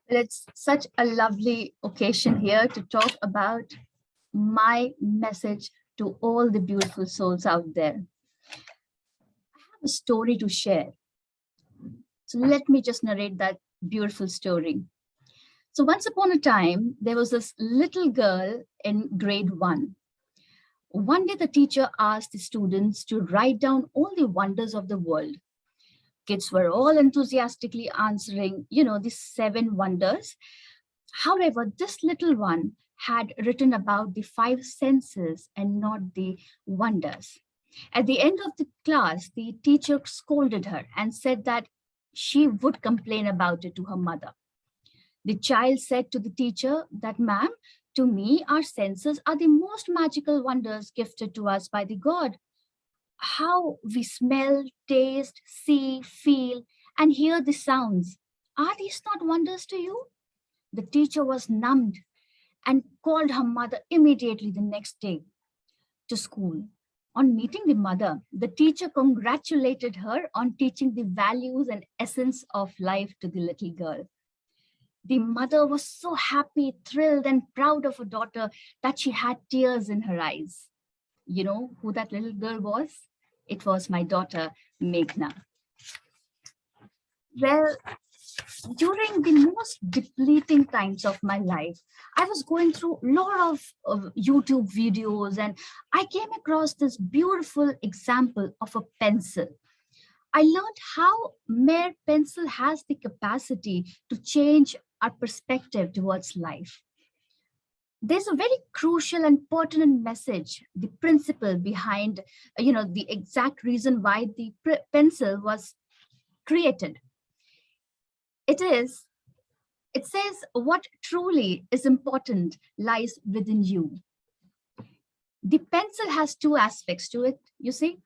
Well, it's such a lovely occasion here to talk about my message to all the beautiful souls out there. I have a story to share. So let me just narrate that beautiful story. So once upon a time, there was this little girl in grade one. One day, the teacher asked the students to write down all the wonders of the world. Kids were all enthusiastically answering, the seven wonders. However, this little one had written about the five senses and not the wonders. At the end of the class, the teacher scolded her and said that she would complain about it to her mother. The child said to the teacher that, "Ma'am, to me, our senses are the most magical wonders gifted to us by the God. How we smell, taste, see, feel, and hear the sounds. Are these not wonders to you?" The teacher was numbed and called her mother immediately the next day to school. On meeting the mother, the teacher congratulated her on teaching the values and essence of life to the little girl. The mother was so happy, thrilled, and proud of her daughter that she had tears in her eyes. You know who that little girl was? It was my daughter, Meghna. Well, during the most depleting times of my life, I was going through a lot of YouTube videos and I came across this beautiful example of a pencil. I learned how mere pencil has the capacity to change our perspective towards life. There's a very crucial and pertinent message, the principle behind, the exact reason why the pencil was created. It is It says what truly is important lies within you. The pencil has two aspects to it, you see.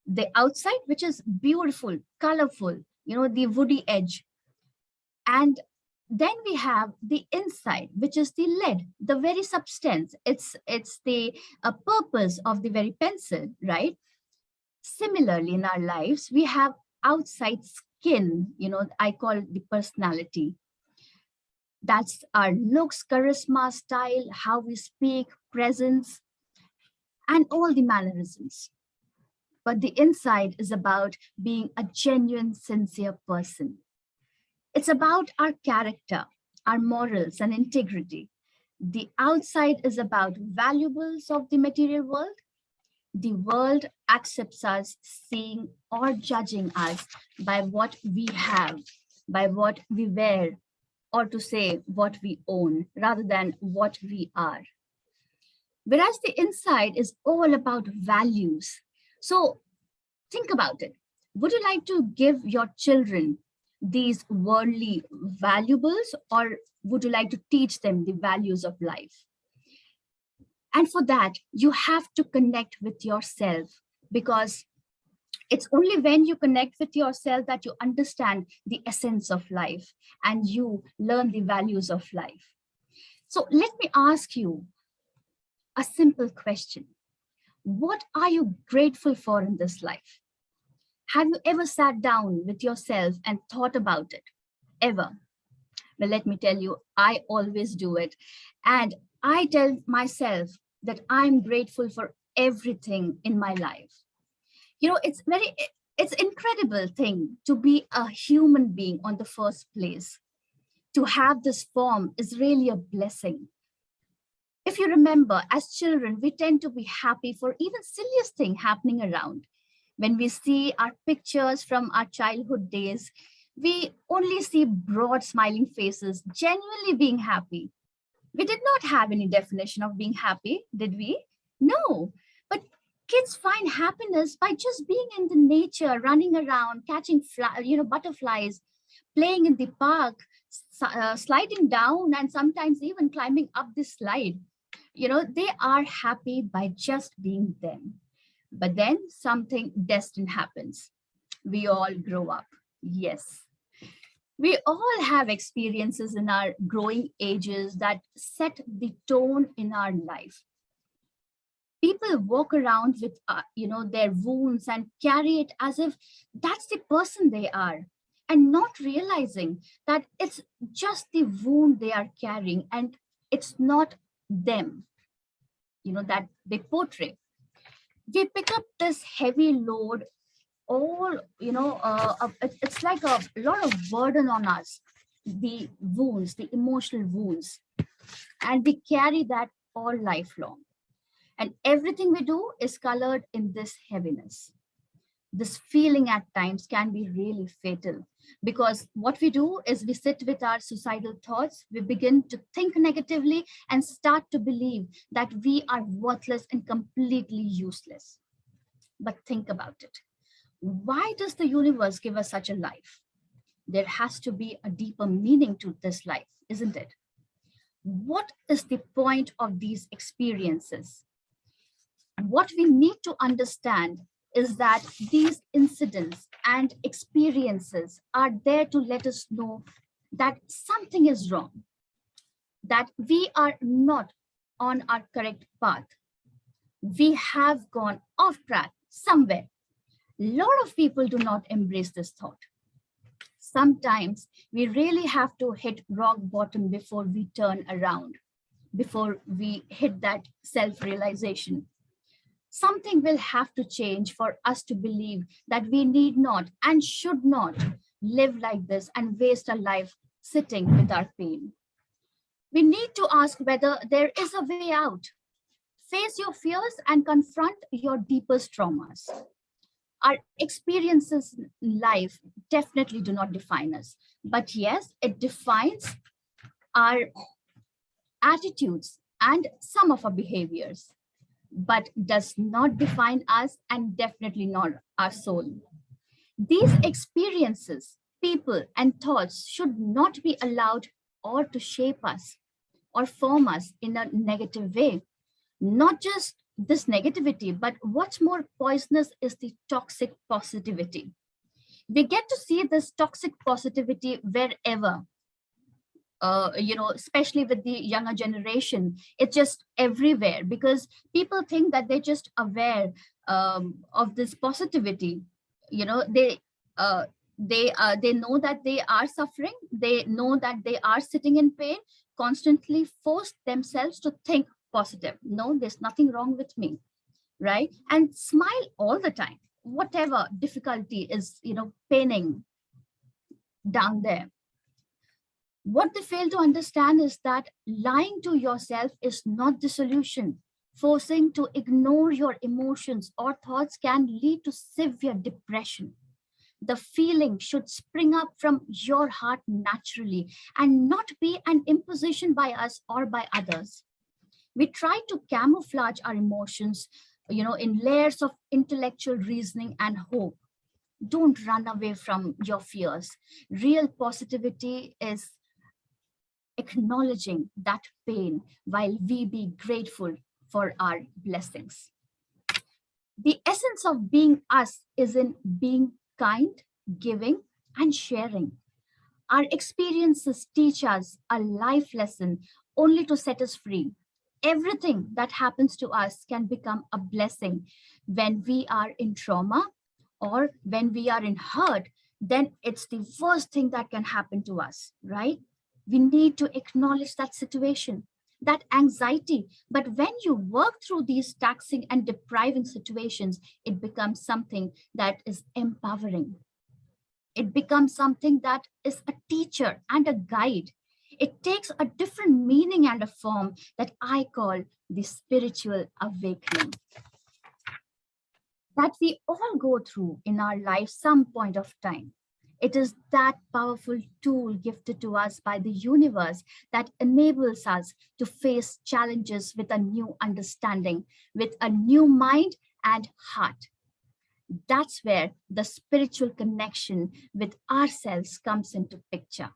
The outside, which is beautiful, colorful, the woody edge. And then we have the inside, which is the lead, the very substance. It's the purpose of the very pencil, right? Similarly, in our lives, we have outside skin, I call it the personality. That's our looks, charisma, style, how we speak, presence, and all the mannerisms. But the inside is about being a genuine, sincere person. It's about our character, our morals, and integrity. The outside is about valuables of the material world. The world accepts us, seeing or judging us by what we have, by what we wear, or to say what we own rather than what we are. Whereas the inside is all about values. So think about it. Would you like to give your children these worldly valuables, or would you like to teach them the values of life? And for that, you have to connect with yourself, because it's only when you connect with yourself that you understand the essence of life and you learn the values of life. So let me ask you a simple question. What are you grateful for in this life? Have you ever sat down with yourself and thought about it? Ever? Well, let me tell you, I always do it. And I tell myself that I'm grateful for everything in my life. It's incredible thing to be a human being on the first place. To have this form is really a blessing. If you remember, as children, we tend to be happy for even silliest thing happening around. When we see our pictures from our childhood days, we only see broad smiling faces, genuinely being happy. We did not have any definition of being happy, did we? No. But kids find happiness by just being in the nature, running around, catching butterflies, playing in the park, sliding down, and sometimes even climbing up the slide. They are happy by just being them. But then something destined happens. We all grow up. Yes. We all have experiences in our growing ages that set the tone in our life. People walk around with their wounds and carry it as if that's the person they are. and not realizing that it's just the wound they are carrying and it's not them, that they portray. We pick up this heavy load, all, it's like a lot of burden on us, the wounds, the emotional wounds, and we carry that all lifelong. And everything we do is colored in this heaviness. This feeling at times can be really fatal, because what we do is we sit with our suicidal thoughts, we begin to think negatively and start to believe that we are worthless and completely useless. But think about it. Why does the universe give us such a life? There has to be a deeper meaning to this life, isn't it? What is the point of these experiences? What we need to understand is that these incidents and experiences are there to let us know that something is wrong, that we are not on our correct path. We have gone off track somewhere. A lot of people do not embrace this thought. Sometimes we really have to hit rock bottom before we turn around, before we hit that self-realization. Something will have to change for us to believe that we need not and should not live like this and waste our life sitting with our pain. We need to ask whether there is a way out. Face your fears and confront your deepest traumas. Our experiences in life definitely do not define us, but yes, it defines our attitudes and some of our behaviors, but does not define us and definitely not our soul. These experiences, people, and thoughts should not be allowed or to shape us or form us in a negative way. Not just this negativity, but what's more poisonous is the toxic positivity. We get to see this toxic positivity wherever, especially with the younger generation. It's just everywhere because people think that they're just aware of this positivity. They they know that they are suffering. They know that they are sitting in pain. Constantly force themselves to think positive. No, there's nothing wrong with me, right? And smile all the time, whatever difficulty is, paining down there. What they fail to understand is that lying to yourself is not the solution. Forcing to ignore your emotions or thoughts can lead to severe depression. The feeling should spring up from your heart naturally and not be an imposition by us or by others. We try to camouflage our emotions, in layers of intellectual reasoning and hope. Don't run away from your fears. Real positivity is acknowledging that pain while we be grateful for our blessings. The essence of being us is in being kind, giving, and sharing. Our experiences teach us a life lesson only to set us free. Everything that happens to us can become a blessing when we are in trauma or when we are in hurt. Then it's the worst thing that can happen to us, right? We need to acknowledge that situation, that anxiety. But when you work through these taxing and depriving situations, it becomes something that is empowering. It becomes something that is a teacher and a guide. It takes a different meaning and a form that I call the spiritual awakening that we all go through in our life some point of time. It is that powerful tool gifted to us by the universe that enables us to face challenges with a new understanding, with a new mind and heart. That's where the spiritual connection with ourselves comes into picture.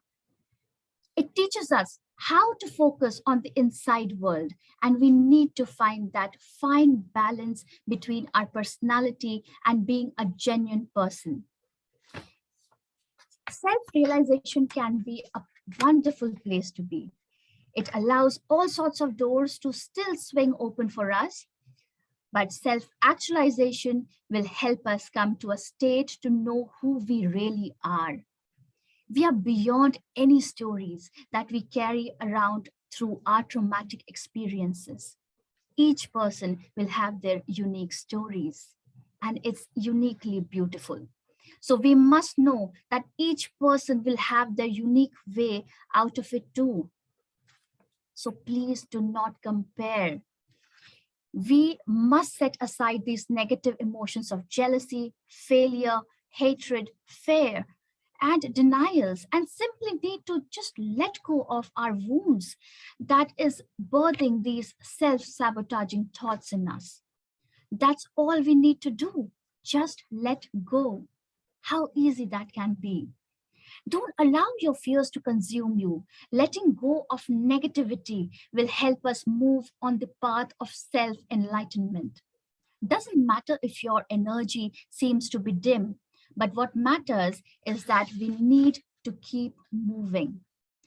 It teaches us how to focus on the inside world, and we need to find that fine balance between our personality and being a genuine person. Self-realization can be a wonderful place to be. It allows all sorts of doors to still swing open for us, but self-actualization will help us come to a state to know who we really are. We are beyond any stories that we carry around through our traumatic experiences. Each person will have their unique stories, and it's uniquely beautiful. So we must know that each person will have their unique way out of it too. So please do not compare. We must set aside these negative emotions of jealousy, failure, hatred, fear, and denials, and simply need to just let go of our wounds that is birthing these self sabotaging thoughts in us. That's all we need to do. Just let go. How easy that can be. Don't allow your fears to consume you. Letting go of negativity will help us move on the path of self enlightenment. Doesn't matter if your energy seems to be dim, but what matters is that we need to keep moving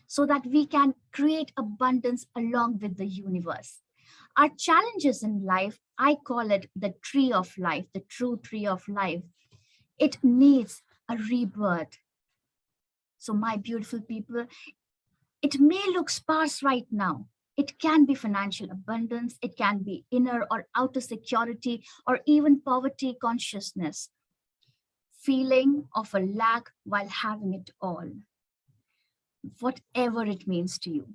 so that we can create abundance along with the universe. Our challenges in life, I call it the tree of life, the true tree of life. It needs a rebirth. So, my beautiful people, it may look sparse right now. It can be financial abundance, it can be inner or outer security, or even poverty consciousness, feeling of a lack while having it all, whatever it means to you.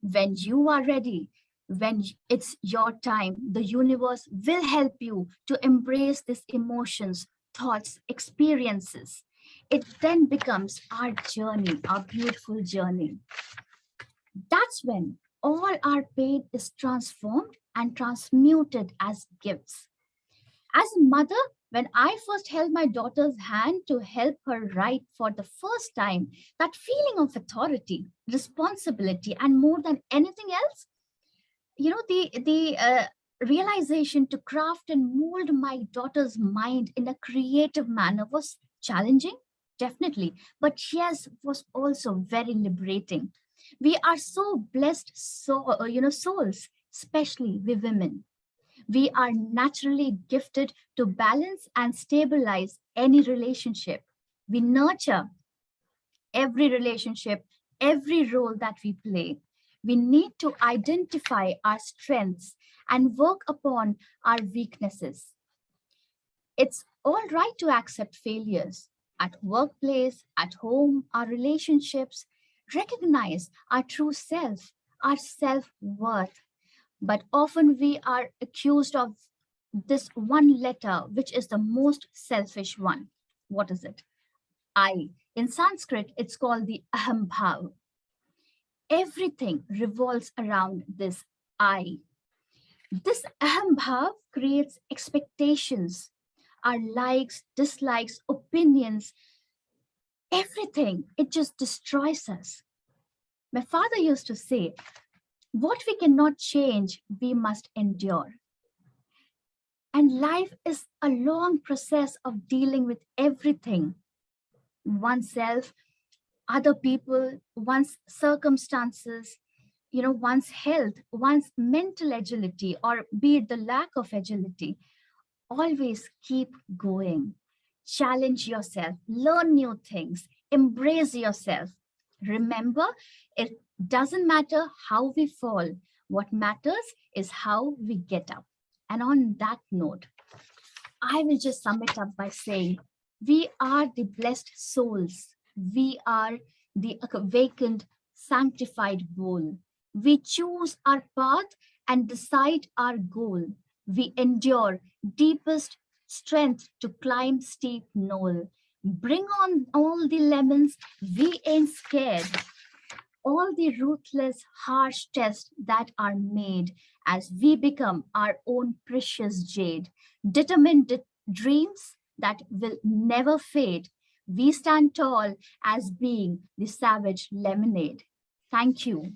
When you are ready, when it's your time, the universe will help you to embrace these emotions, thoughts, experiences. It then becomes our journey, our beautiful journey. That's when all our pain is transformed and transmuted as gifts. As a mother, when I first held my daughter's hand to help her write for the first time, that feeling of authority, responsibility, and more than anything else, the realization to craft and mold my daughter's mind in a creative manner was challenging, definitely, but yes, was also very liberating. We are so blessed, souls, especially we women. We are naturally gifted to balance and stabilize any relationship. We nurture every relationship, every role that we play. We need to identify our strengths and work upon our weaknesses. It's all right to accept failures at workplace, at home, our relationships. Recognize our true self, our self worth. But often we are accused of this one letter, which is the most selfish one. What is it? I. In Sanskrit, it's called the aham bhav. Everything revolves around this I. This aham bhav creates expectations, our likes, dislikes, opinions, everything. It just destroys us. My father used to say, what we cannot change, we must endure. And life is a long process of dealing with everything, oneself, other people, one's circumstances, one's health, one's mental agility, or be it the lack of agility. Always keep going. Challenge yourself, learn new things, embrace yourself. Remember, it doesn't matter how we fall. What matters is how we get up. And on that note, I will just sum it up by saying we are the blessed souls. We are the awakened, sanctified bowl. We choose our path and decide our goal. We endure deepest strength to climb steep knoll. Bring on all the lemons, we ain't scared. All the ruthless, harsh tests that are made as we become our own precious jade. Determined dreams that will never fade. We stand tall as being the savage lemonade. Thank you.